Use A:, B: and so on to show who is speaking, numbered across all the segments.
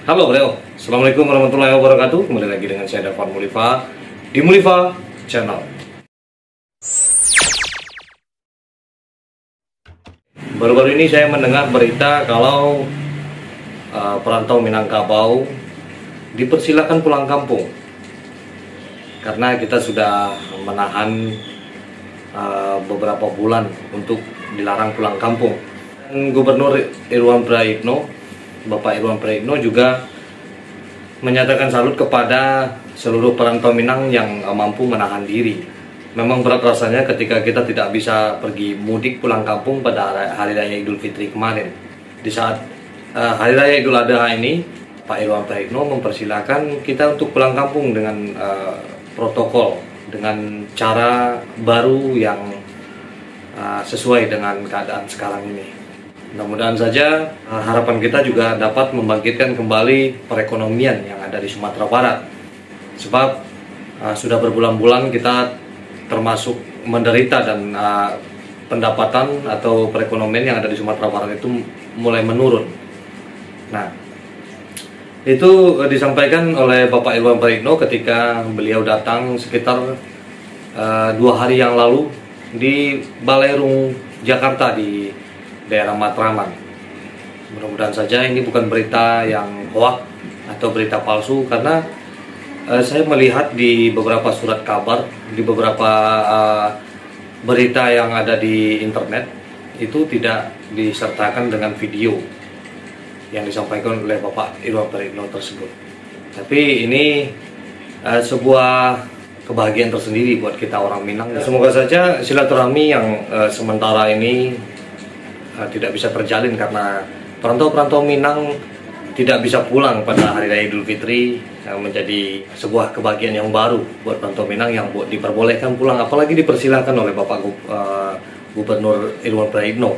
A: Halo beliau, Assalamualaikum warahmatullahi wabarakatuh. Kembali lagi dengan saya Davan Mulifa di Mulifa Channel. Baru-baru ini saya mendengar berita kalau perantau Minangkabau dipersilakan pulang kampung karena kita sudah menahan beberapa bulan untuk dilarang pulang kampung. Gubernur Irwan Prayitno, Bapak Irwan Prayitno juga menyatakan salut kepada seluruh perantau Minang yang mampu menahan diri. Memang berat rasanya ketika kita tidak bisa pergi mudik pulang kampung pada Hari Raya Idul Fitri kemarin. Di saat Hari Raya Idul Adha ini, Pak Irwan Prayitno mempersilahkan kita untuk pulang kampung dengan protokol, dengan cara baru yang sesuai dengan keadaan sekarang ini. Mudah-mudahan saja harapan kita juga dapat membangkitkan kembali perekonomian yang ada di Sumatera Barat. Sebab sudah berbulan-bulan kita termasuk menderita dan pendapatan atau perekonomian yang ada di Sumatera Barat itu mulai menurun. Nah, itu disampaikan oleh Bapak Irwan Prayitno ketika beliau datang sekitar 2 hari yang lalu di Balerung, Jakarta di daerah Matraman. Mudah-mudahan saja ini bukan berita yang hoax atau berita palsu, karena saya melihat di beberapa surat kabar, di beberapa berita yang ada di internet itu tidak disertakan dengan video yang disampaikan oleh Bapak Irwan Prayitno tersebut. Tapi ini sebuah kebahagiaan tersendiri buat kita orang Minang. Semoga saja silaturahmi yang sementara ini tidak bisa terjalin karena perantau-perantau Minang tidak bisa pulang pada Hari Raya Idul Fitri, yang menjadi sebuah kebahagiaan yang baru buat perantau Minang yang diperbolehkan pulang, apalagi dipersilahkan oleh Bapak Gubernur Irwan Prayitno.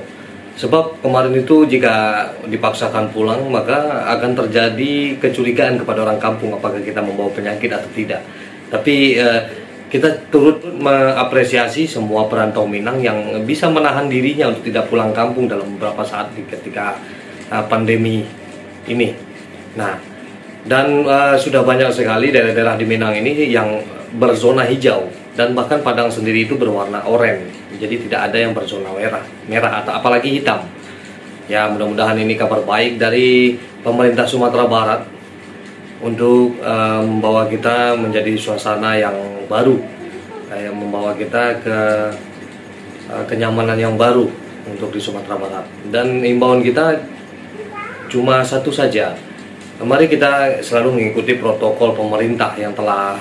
A: Sebab kemarin itu jika dipaksakan pulang maka akan terjadi kecurigaan kepada orang kampung apakah kita membawa penyakit atau tidak. Tapi kita turut mengapresiasi semua perantau Minang yang bisa menahan dirinya untuk tidak pulang kampung dalam beberapa saat ketika pandemi ini. Nah, dan sudah banyak sekali daerah-daerah di Minang ini yang berzona hijau, dan bahkan Padang sendiri itu berwarna oranye. Jadi tidak ada yang berzona merah atau apalagi hitam. Ya, mudah-mudahan ini kabar baik dari pemerintah Sumatera Barat untuk membawa kita menjadi suasana yang baru, yang membawa kita ke kenyamanan yang baru untuk di Sumatera Barat. Dan imbauan kita cuma satu saja, mari kita selalu mengikuti protokol pemerintah yang telah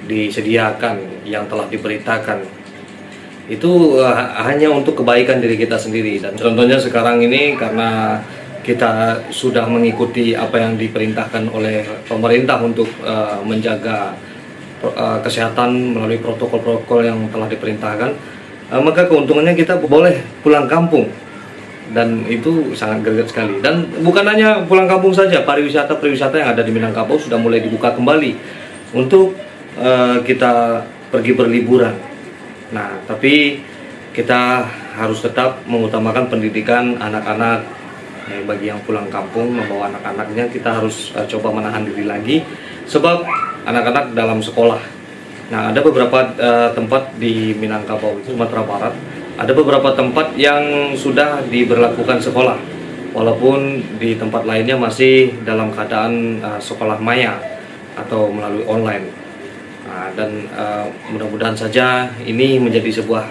A: disediakan, yang telah diberitakan. Itu hanya untuk kebaikan diri kita sendiri. Dan contohnya sekarang ini karena kita sudah mengikuti apa yang diperintahkan oleh pemerintah untuk menjaga kesehatan melalui protokol-protokol yang telah diperintahkan, maka keuntungannya kita boleh pulang kampung, dan itu sangat greget sekali. Dan bukan hanya pulang kampung saja, pariwisata yang ada di Minangkabau sudah mulai dibuka kembali untuk kita pergi berliburan. Nah, tapi kita harus tetap mengutamakan pendidikan anak-anak. Bagi yang pulang kampung membawa anak-anaknya, kita harus coba menahan diri lagi, sebab anak-anak dalam sekolah. Nah, ada beberapa tempat di Minangkabau, Sumatera Barat, ada beberapa tempat yang sudah diberlakukan sekolah, walaupun di tempat lainnya masih dalam keadaan sekolah maya atau melalui online. Nah, dan mudah-mudahan saja ini menjadi sebuah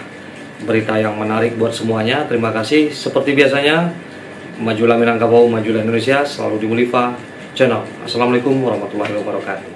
A: berita yang menarik buat semuanya. Terima kasih. Seperti biasanya, majulah Minangkabau, majulah Indonesia, selalu di Mulifa Channel. Assalamualaikum warahmatullahi wabarakatuh.